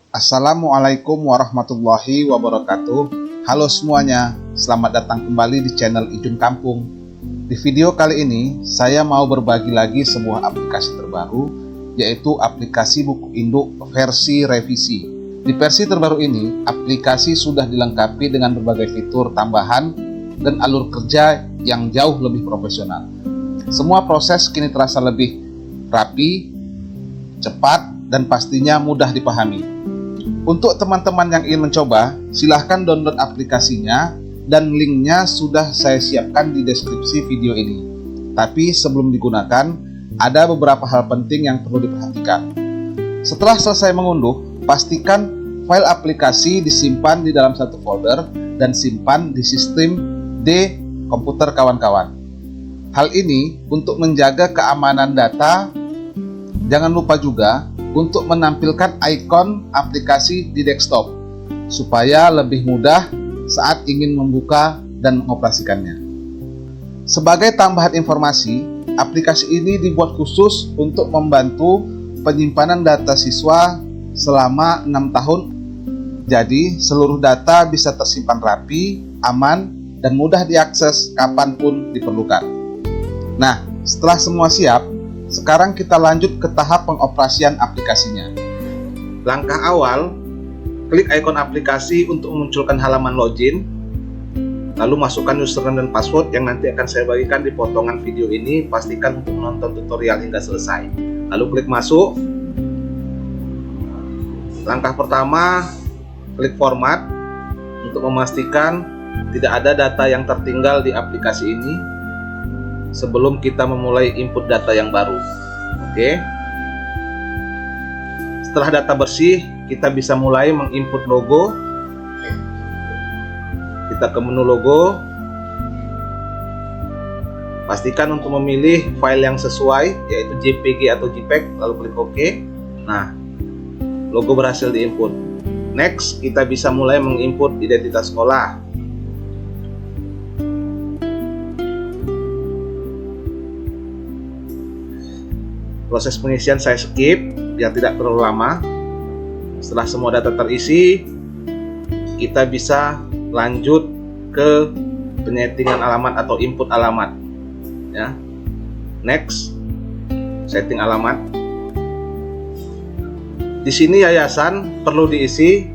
Assalamualaikum warahmatullahi wabarakatuh. Halo semuanya, selamat datang kembali di channel Ijun Kampung. Di video kali ini, saya mau berbagi lagi sebuah aplikasi terbaru, yaitu aplikasi buku induk versi revisi. Di versi terbaru ini, aplikasi sudah dilengkapi dengan berbagai fitur tambahan dan alur kerja yang jauh lebih profesional. Semua proses kini terasa lebih rapi, cepat, dan pastinya mudah dipahami. Untuk teman-teman yang ingin mencoba, silahkan download aplikasinya dan linknya sudah saya siapkan di deskripsi video ini. Tapi sebelum digunakan, ada beberapa hal penting yang perlu diperhatikan. Setelah selesai mengunduh, pastikan file aplikasi disimpan di dalam satu folder dan simpan di sistem D komputer kawan-kawan. Hal ini untuk menjaga keamanan data. Jangan lupa juga untuk menampilkan ikon aplikasi di desktop supaya lebih mudah saat ingin membuka dan mengoperasikannya. Sebagai tambahan informasi, aplikasi ini dibuat khusus untuk membantu penyimpanan data siswa selama 6 tahun. Jadi, seluruh data bisa tersimpan rapi, aman, dan mudah diakses kapanpun diperlukan. Nah, setelah semua siap, sekarang kita lanjut ke tahap pengoperasian aplikasinya. Langkah awal, klik ikon aplikasi untuk memunculkan halaman login, lalu masukkan username dan password yang nanti akan saya bagikan di potongan video ini. Pastikan untuk menonton tutorial hingga selesai. Lalu klik masuk. Langkah pertama, klik format untuk memastikan tidak ada data yang tertinggal di aplikasi ini sebelum kita memulai input data yang baru. Oke. Setelah data bersih, kita bisa mulai menginput logo. Kita ke menu logo. Pastikan untuk memilih file yang sesuai, yaitu JPG atau JPEG, lalu klik OK. Nah, logo berhasil diinput. Next, kita bisa mulai menginput identitas sekolah. Proses pengisian saya skip biar tidak terlalu lama. Setelah semua data terisi, kita bisa lanjut ke penyetingan alamat atau input alamat. Ya. Next, setting alamat. Di sini yayasan perlu diisi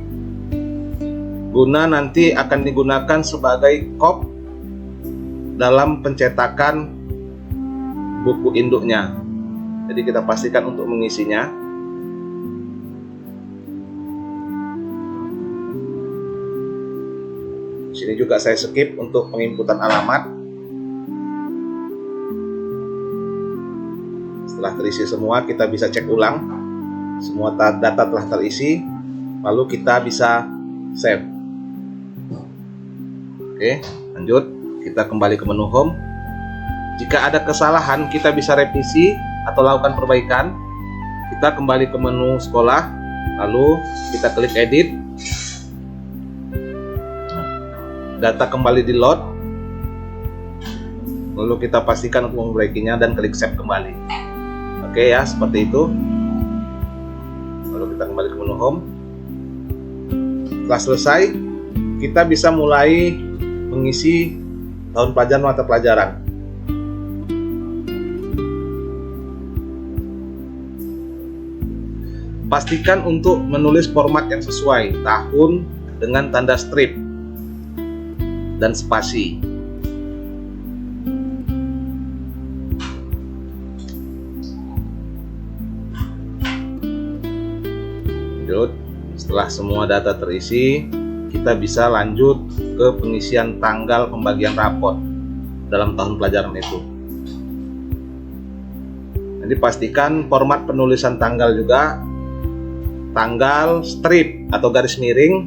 guna nanti akan digunakan sebagai kop dalam pencetakan buku induknya. Jadi kita pastikan untuk mengisinya. Di sini juga saya skip untuk penginputan alamat. Setelah terisi semua, kita bisa cek ulang. Semua data telah terisi, lalu kita bisa save. Oke, lanjut. Kita kembali ke menu home. Jika ada kesalahan, kita bisa revisi atau lakukan perbaikan. Kita kembali ke menu sekolah, lalu kita klik edit. Data kembali di load, lalu kita pastikan untuk memperbaikinya dan klik save kembali. Oke ya, seperti itu. Lalu kita kembali ke menu home. Setelah selesai, kita bisa mulai mengisi tahun pelajaran mata pelajaran. Pastikan untuk menulis format yang sesuai, tahun dengan tanda strip dan spasi. Setelah semua data terisi, kita bisa lanjut ke pengisian tanggal pembagian rapot dalam tahun pelajaran itu. Jadi pastikan format penulisan tanggal juga tanggal strip atau garis miring,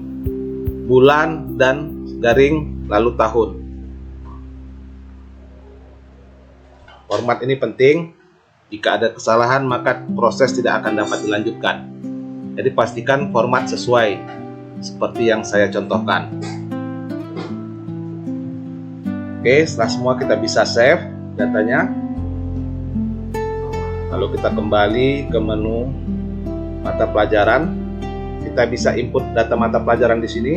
bulan, dan garing lalu tahun. Format ini penting. Jika ada kesalahan, maka proses tidak akan dapat dilanjutkan. Jadi pastikan format sesuai seperti yang saya contohkan. Oke, setelah semua kita bisa save datanya. Lalu kita kembali ke menu mata pelajaran. kita bisa input data mata pelajaran di sini.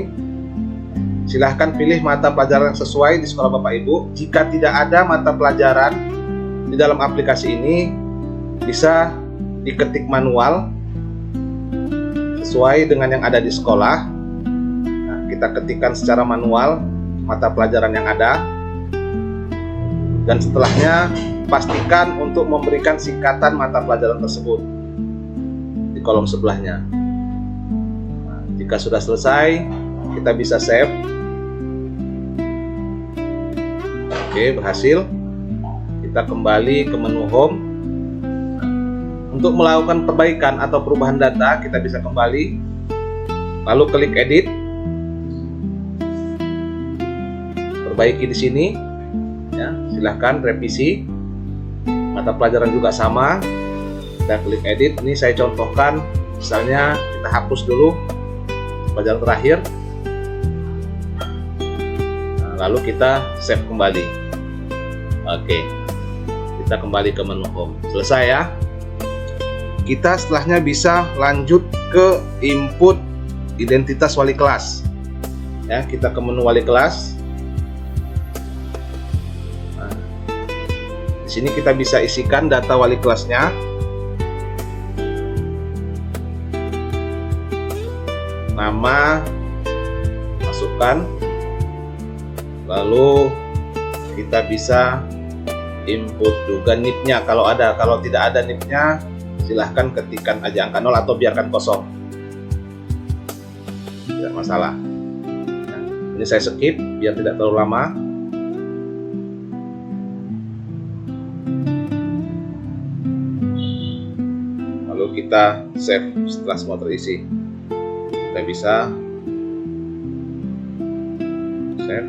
Silahkan pilih mata pelajaran yang sesuai di sekolah Bapak Ibu. Jika tidak ada mata pelajaran di dalam aplikasi ini, bisa diketik manual sesuai dengan yang ada di sekolah. Nah, kita ketikkan secara manual mata pelajaran yang ada, dan setelahnya pastikan untuk memberikan singkatan mata pelajaran tersebut di kolom sebelahnya. Nah, jika sudah selesai, kita bisa save. Oke, berhasil. Kita kembali ke menu home. Untuk melakukan perbaikan atau perubahan data, kita bisa kembali, lalu klik edit, perbaiki di sini. Ya, silahkan revisi. Mata pelajaran juga sama. Kita klik edit. Ini saya contohkan, misalnya kita hapus dulu pelajaran terakhir. Nah, lalu kita save kembali. Oke, kita kembali ke menu home. Selesai ya. Kita setelahnya bisa lanjut ke input identitas wali kelas. Ya, kita ke menu wali kelas. Nah, di sini kita bisa isikan data wali kelasnya. Nama, masukkan. Lalu kita bisa input juga NIP-nya kalau ada. Kalau tidak ada NIP-nya, silahkan ketikkan aja angka 0 atau biarkan kosong, tidak masalah. Nah, ini saya skip biar tidak terlalu lama. Lalu kita save setelah semua terisi. Kita bisa save.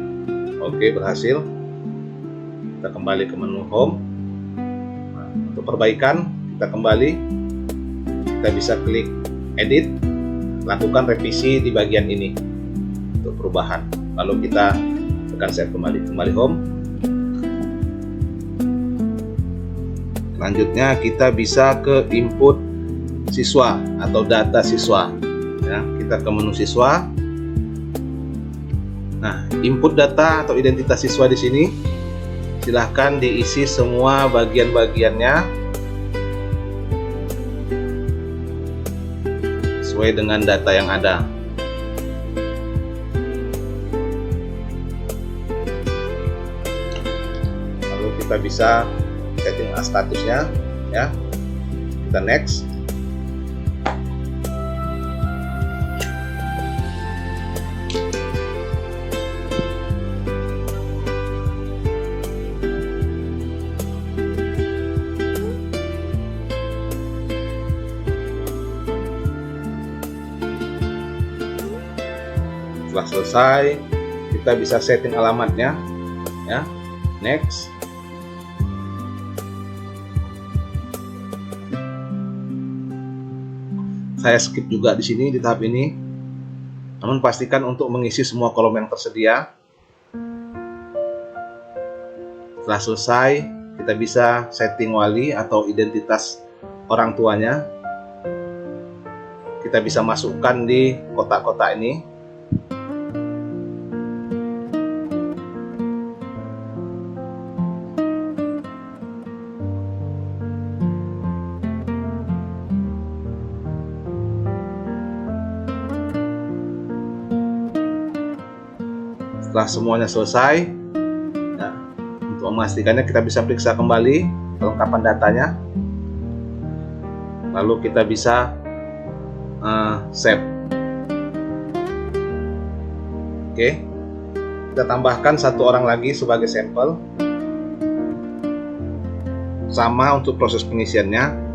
Oke, berhasil. Kita kembali ke menu home. Nah, untuk perbaikan, kita kembali, kita bisa klik edit, lakukan revisi di bagian ini untuk perubahan. Lalu kita tekan save kembali home. Selanjutnya kita bisa ke input siswa atau data siswa. Ya, kita ke menu siswa. Nah, input data atau identitas siswa di sini, silahkan diisi semua bagian-bagiannya sesuai dengan data yang ada. Lalu kita bisa setting statusnya, ya. Kita next. Setelah selesai, kita bisa setting alamatnya, ya. Next. Saya skip juga di sini di tahap ini. Namun pastikan untuk mengisi semua kolom yang tersedia. Setelah selesai, kita bisa setting wali atau identitas orang tuanya. Kita bisa masukkan di kotak-kotak ini. Setelah semuanya selesai, ya, untuk memastikannya kita bisa periksa kembali kelengkapan datanya. Lalu kita bisa save. Oke, kita tambahkan satu orang lagi sebagai sampel. Sama untuk proses pengisiannya.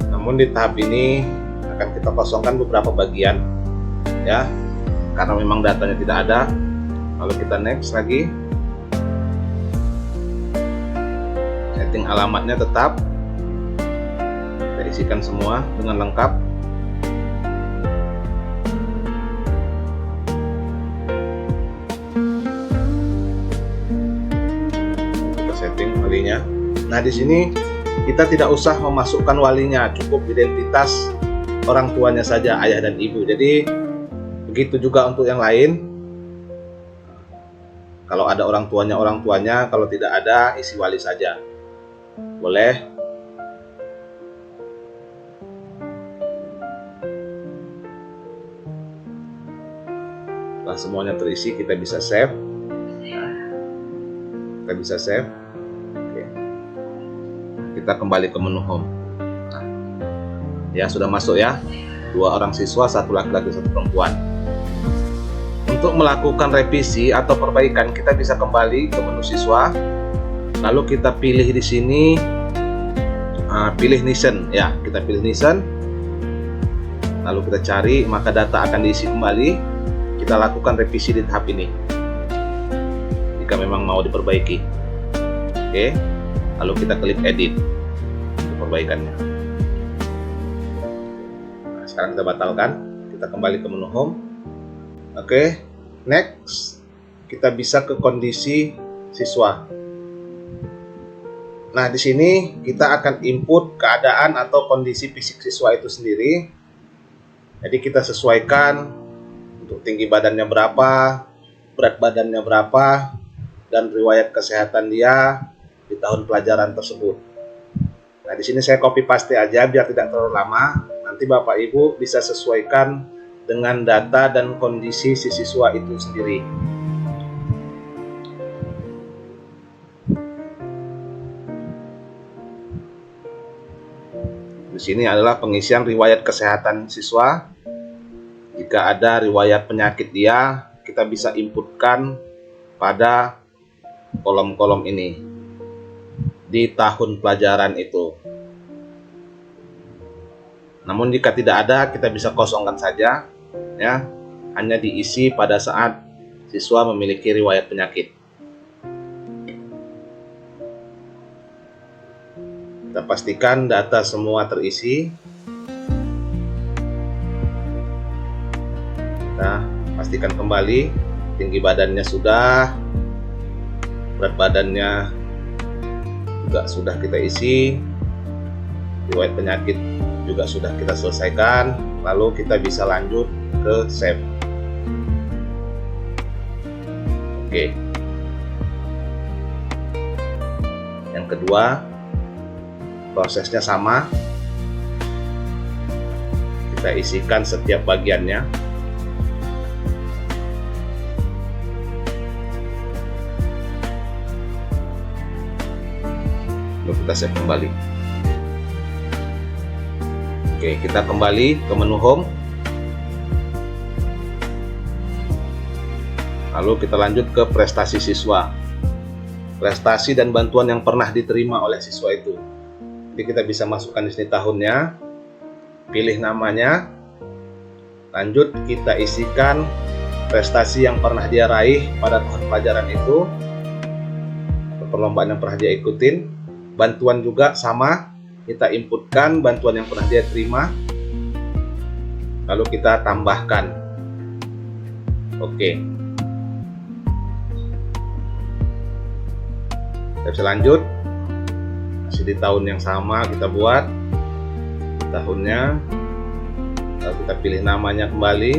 Namun di tahap ini akan kita kosongkan beberapa bagian, ya, karena memang datanya tidak ada. Lalu kita next lagi, setting alamatnya tetap kita isikan semua dengan lengkap. Nah, di sini kita tidak usah memasukkan walinya, cukup identitas orang tuanya saja, ayah dan ibu. Jadi begitu juga untuk yang lain. Kalau ada orang tuanya, kalau tidak ada isi wali saja. Boleh. Setelah semuanya terisi, kita bisa save. Kita bisa save. Oke. Kita kembali ke menu home. Nah, ya sudah masuk ya. 2 orang siswa, 1 laki-laki, 1 perempuan. Untuk melakukan revisi atau perbaikan, kita bisa kembali ke menu siswa. Lalu kita pilih di sini, pilih Nielsen ya. Kita pilih Nielsen. Lalu kita cari, maka data akan diisi kembali. Kita lakukan revisi di tahap ini jika memang mau diperbaiki. Oke, lalu kita klik edit untuk perbaikannya. Nah, sekarang kita batalkan, kita kembali ke menu home. Oke, next kita bisa ke kondisi siswa. Nah, di sini kita akan input keadaan atau kondisi fisik siswa itu sendiri. Jadi kita sesuaikan untuk tinggi badannya berapa, berat badannya berapa, dan riwayat kesehatan dia di tahun pelajaran tersebut. Nah, di sini saya copy paste aja biar tidak terlalu lama. Nanti Bapak Ibu bisa sesuaikan dengan data dan kondisi si siswa itu sendiri. Di sini adalah pengisian riwayat kesehatan siswa. Jika ada riwayat penyakit dia, kita bisa inputkan pada kolom-kolom ini di tahun pelajaran itu. Namun jika tidak ada, kita bisa kosongkan saja ya, hanya diisi pada saat siswa memiliki riwayat penyakit. Kita pastikan data semua terisi. Kita pastikan kembali tinggi badannya sudah, berat badannya juga sudah kita isi, riwayat penyakit juga sudah kita selesaikan. Lalu kita bisa lanjut ke save. Oke. Yang kedua, prosesnya sama. Kita isikan setiap bagiannya. Lalu kita save kembali. Oke, kita kembali ke menu home. Lalu kita lanjut ke prestasi siswa. Prestasi dan bantuan yang pernah diterima oleh siswa itu. Jadi kita bisa masukkan di sini tahunnya, pilih namanya, lanjut kita isikan prestasi yang pernah dia raih pada tahun pelajaran itu, perlombaan yang pernah dia ikutin. Bantuan juga sama, kita inputkan bantuan yang pernah dia terima, lalu kita tambahkan. Oke, kita bisa lanjut. Masih di tahun yang sama kita buat tahunnya, lalu kita pilih namanya kembali,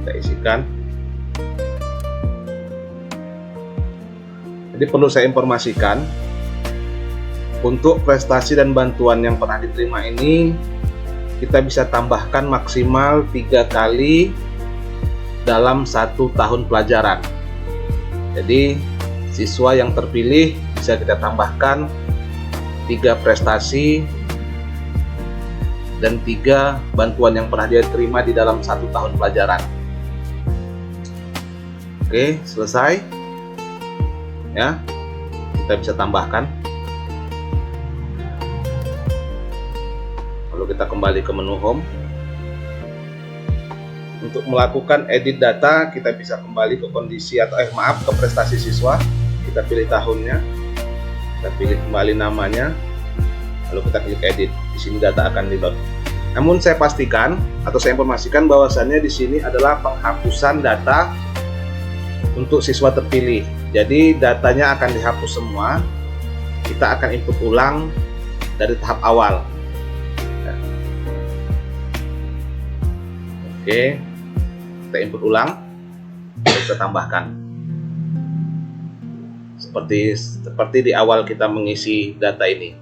kita isikan. Jadi perlu saya informasikan, untuk prestasi dan bantuan yang pernah diterima ini kita bisa tambahkan maksimal 3 kali dalam 1 tahun pelajaran. Jadi siswa yang terpilih bisa kita tambahkan 3 prestasi dan 3 bantuan yang pernah dia terima di dalam 1 tahun pelajaran. Oke, selesai. Ya, kita bisa tambahkan. Lalu kita kembali ke menu home. Untuk melakukan edit data, kita bisa kembali ke kondisi atau ke prestasi siswa. Kita pilih tahunnya, kita pilih kembali namanya, lalu kita klik edit. Di sini data akan di-load. Namun saya pastikan atau saya informasikan bahwasannya di sini adalah penghapusan data untuk siswa terpilih. Jadi datanya akan dihapus semua. Kita akan input ulang dari tahap awal. Oke, kita input ulang, kita tambahkan. Seperti di awal kita mengisi data ini.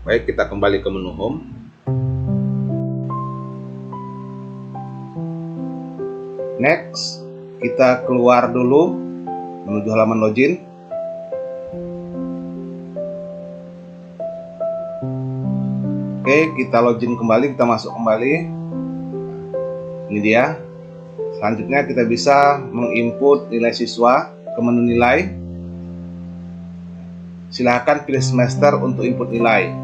Baik, kita kembali ke menu home. Next, kita keluar dulu menuju halaman login. Oke, kita login kembali, kita masuk kembali. Ini dia. Selanjutnya kita bisa menginput nilai siswa ke menu nilai. Silahkan pilih semester untuk input nilai.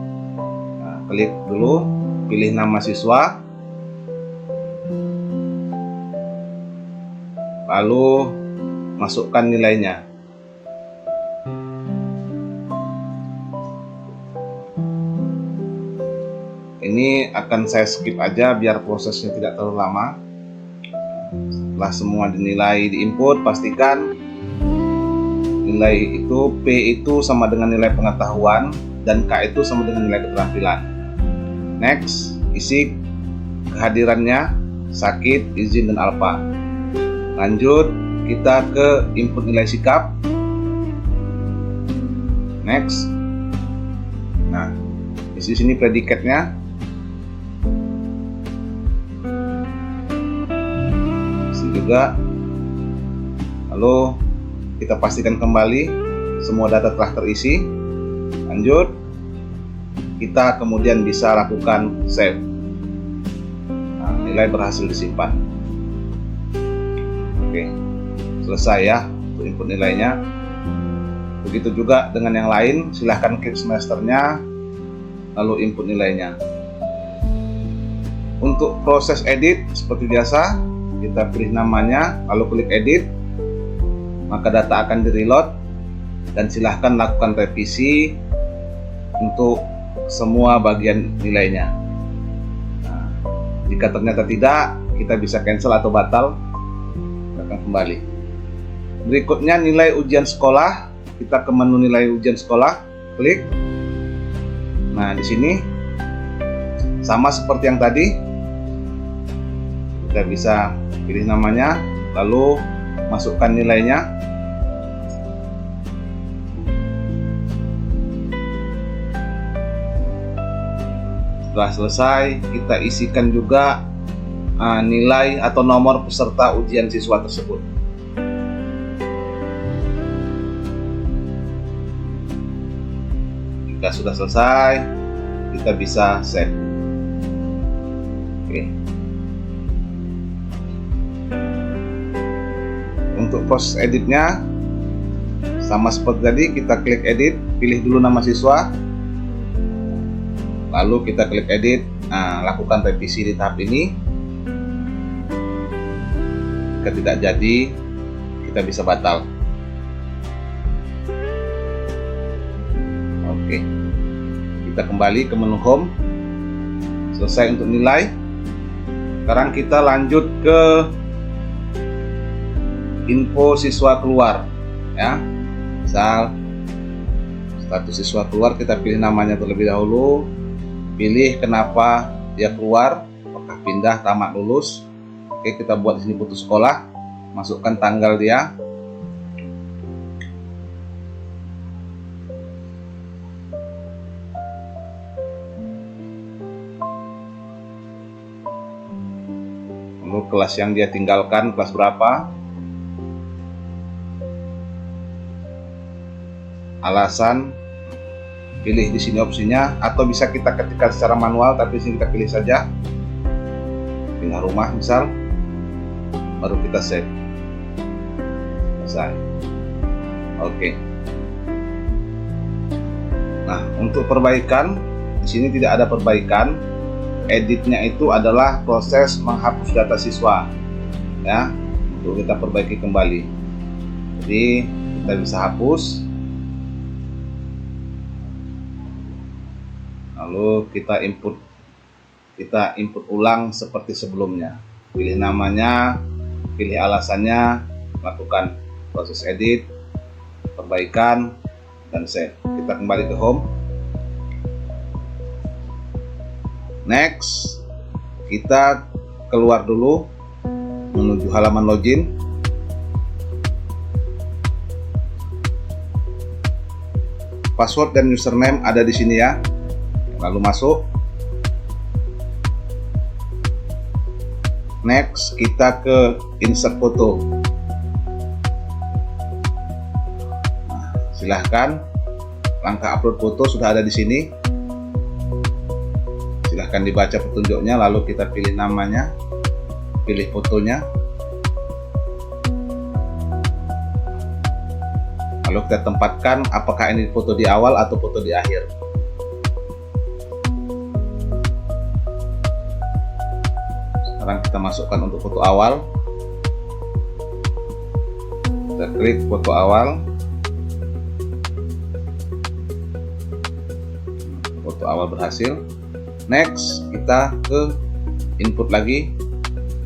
Nah, klik dulu, pilih nama siswa. Lalu masukkan nilainya. Ini akan saya skip aja biar prosesnya tidak terlalu lama. Setelah semua dinilai diinput, pastikan nilai itu P itu sama dengan nilai pengetahuan dan K itu sama dengan nilai keterampilan. Next, isi kehadirannya, sakit, izin, dan alfa. Lanjut, kita ke input nilai sikap. Next. Nah, isi sini predikatnya. Juga, lalu kita pastikan kembali semua data telah terisi. Lanjut, kita kemudian bisa lakukan save. Nah, nilai berhasil disimpan. Oke, selesai ya untuk input nilainya. Begitu juga dengan yang lain, silahkan klik semesternya lalu input nilainya. Untuk proses edit seperti biasa, kita pilih namanya, lalu klik edit, maka data akan di-reload dan silahkan lakukan revisi untuk semua bagian nilainya. Nah, jika ternyata tidak, kita bisa cancel atau batal, akan kembali. Berikutnya nilai ujian sekolah, kita ke menu nilai ujian sekolah, klik. Nah, di sini sama seperti yang tadi, kita bisa pilih namanya, lalu masukkan nilainya. Setelah selesai, kita isikan juga nilai atau nomor peserta ujian siswa tersebut. Jika sudah selesai, kita bisa save. Oke. Untuk proses editnya sama seperti tadi, kita klik edit, pilih dulu nama siswa, lalu kita klik edit. Nah, lakukan revisi di tahap ini. Jika tidak jadi, kita bisa batal. Oke, kita kembali ke menu home. Selesai untuk nilai. Sekarang kita lanjut ke info siswa keluar, ya. Misal status siswa keluar, kita pilih namanya terlebih dahulu, pilih kenapa dia keluar, apakah pindah, tamat, lulus. Oke, kita buat di sini putus sekolah, masukkan tanggal dia. Lalu kelas yang dia tinggalkan, kelas berapa. Alasan, pilih di sini opsinya, atau bisa kita ketikkan secara manual, tapi di sini kita pilih saja pindah rumah misal, baru kita save. Selesai. Oke. Nah, untuk perbaikan di sini tidak ada perbaikan. Editnya itu adalah proses menghapus data siswa, ya, untuk kita perbaiki kembali. Jadi kita bisa hapus. Lalu kita input ulang seperti sebelumnya. Pilih namanya, pilih alasannya, lakukan proses edit, perbaikan, dan save. Kita kembali ke home. Next, kita keluar dulu menuju halaman login. Password dan username ada di sini ya. Lalu masuk. Next, kita ke insert foto. Nah, silahkan, langkah upload foto sudah ada di sini. Silahkan dibaca petunjuknya, lalu kita pilih namanya, pilih fotonya, lalu kita tempatkan apakah ini foto di awal atau foto di akhir. Sekarang kita masukkan untuk foto awal. Kita klik foto awal. Foto awal berhasil. Next, kita ke input lagi.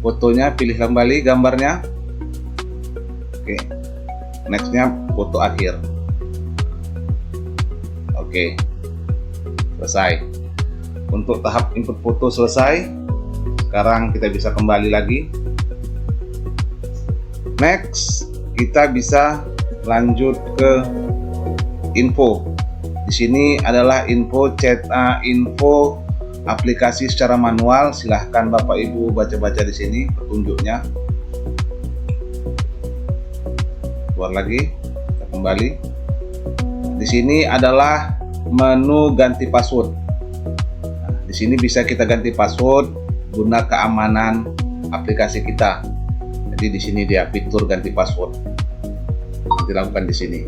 Fotonya pilih kembali gambarnya. Oke. Nextnya foto akhir. Oke. Selesai. Untuk tahap input foto selesai. Sekarang kita bisa kembali lagi. Next, kita bisa lanjut ke info. Di sini adalah info info aplikasi secara manual. Silahkan Bapak Ibu baca-baca di sini petunjuknya. Keluar lagi, kita kembali. Di sini adalah menu ganti password. Nah, di sini bisa kita ganti password guna keamanan aplikasi kita. Jadi di sini dia fitur ganti password. Dilakukan di sini.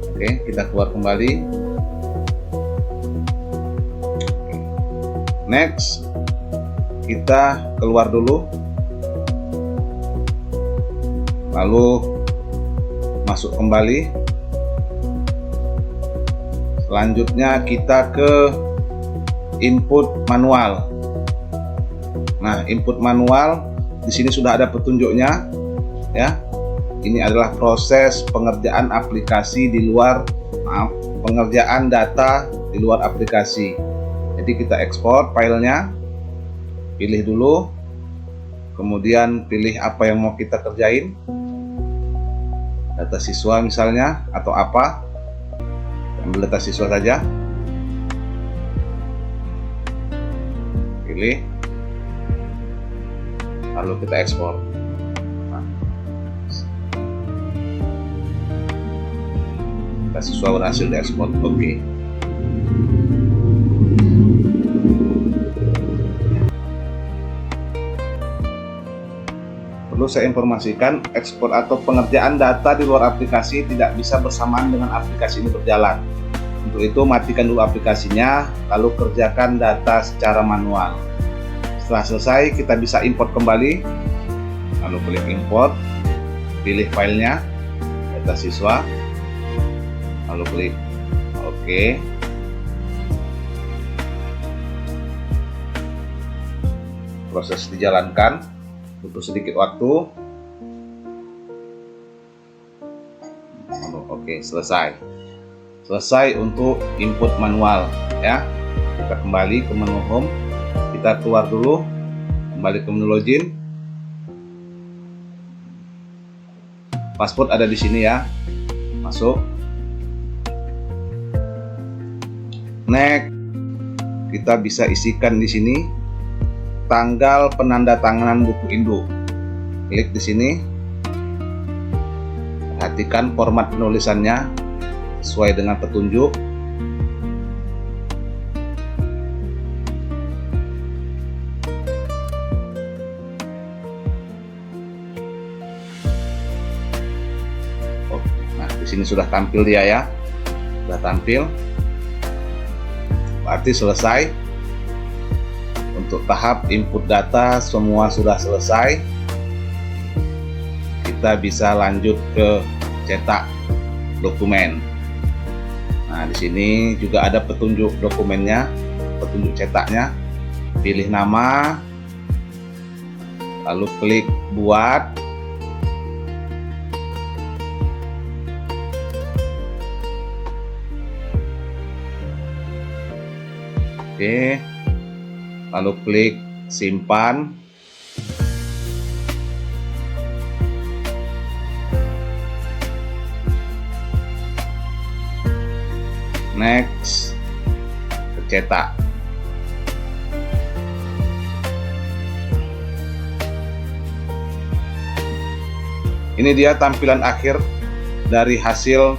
Oke, kita keluar kembali. Next, kita keluar dulu. Lalu masuk kembali. Selanjutnya kita ke input manual. Nah, input manual di sini sudah ada petunjuknya ya. Ini adalah proses pengerjaan aplikasi di luar pengerjaan data di luar aplikasi. Jadi kita ekspor filenya. Pilih dulu. Kemudian pilih apa yang mau kita kerjain. Data siswa misalnya atau apa. Ambil data siswa saja. Pilih. Lalu kita ekspor. Data siswa berhasil diekspor. Oke. Perlu saya informasikan, ekspor atau pengerjaan data di luar aplikasi tidak bisa bersamaan dengan aplikasi ini berjalan. Untuk itu, matikan dulu aplikasinya, lalu kerjakan data secara manual. Setelah selesai, kita bisa import kembali. Lalu klik import, pilih filenya, data siswa, lalu klik OK. Proses dijalankan, butuh sedikit waktu. Lalu OK, selesai. Selesai untuk input manual ya. Kita kembali ke menu home. Kita keluar dulu, kembali ke menu login. Password ada di sini ya. Masuk. Next, kita bisa isikan di sini tanggal penandatanganan buku induk. Klik di sini. Perhatikan format penulisannya sesuai dengan petunjuk. Sini sudah tampil dia ya, sudah tampil, berarti selesai. Untuk tahap input data semua sudah selesai. Kita bisa lanjut ke cetak dokumen. Nah, di sini juga ada petunjuk dokumennya, petunjuk cetaknya. Pilih nama, lalu klik buat, Oke, lalu klik simpan. Next, cetak. Ini dia tampilan akhir dari hasil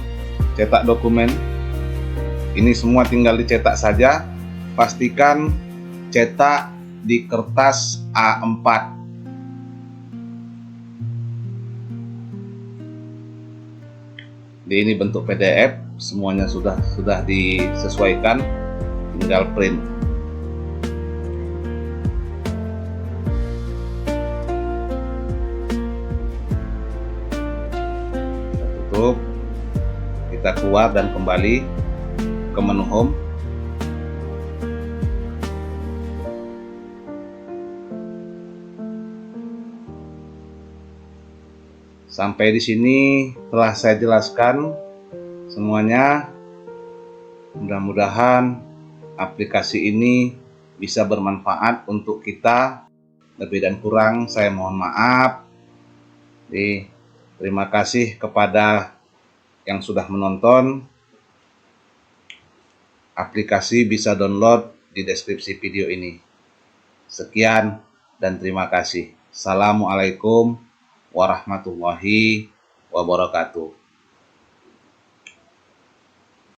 cetak dokumen. Ini semua tinggal dicetak saja. Pastikan cetak di kertas A4. Jadi ini bentuk PDF, semuanya sudah disesuaikan, tinggal print. Kita tutup, kita keluar dan kembali ke menu home. Sampai di sini telah saya jelaskan semuanya. Mudah-mudahan aplikasi ini bisa bermanfaat untuk kita. Lebih dan kurang saya mohon maaf. Jadi, terima kasih kepada yang sudah menonton. Aplikasi bisa download di deskripsi video ini. Sekian dan terima kasih. Assalamualaikum warahmatullahi wabarakatuh.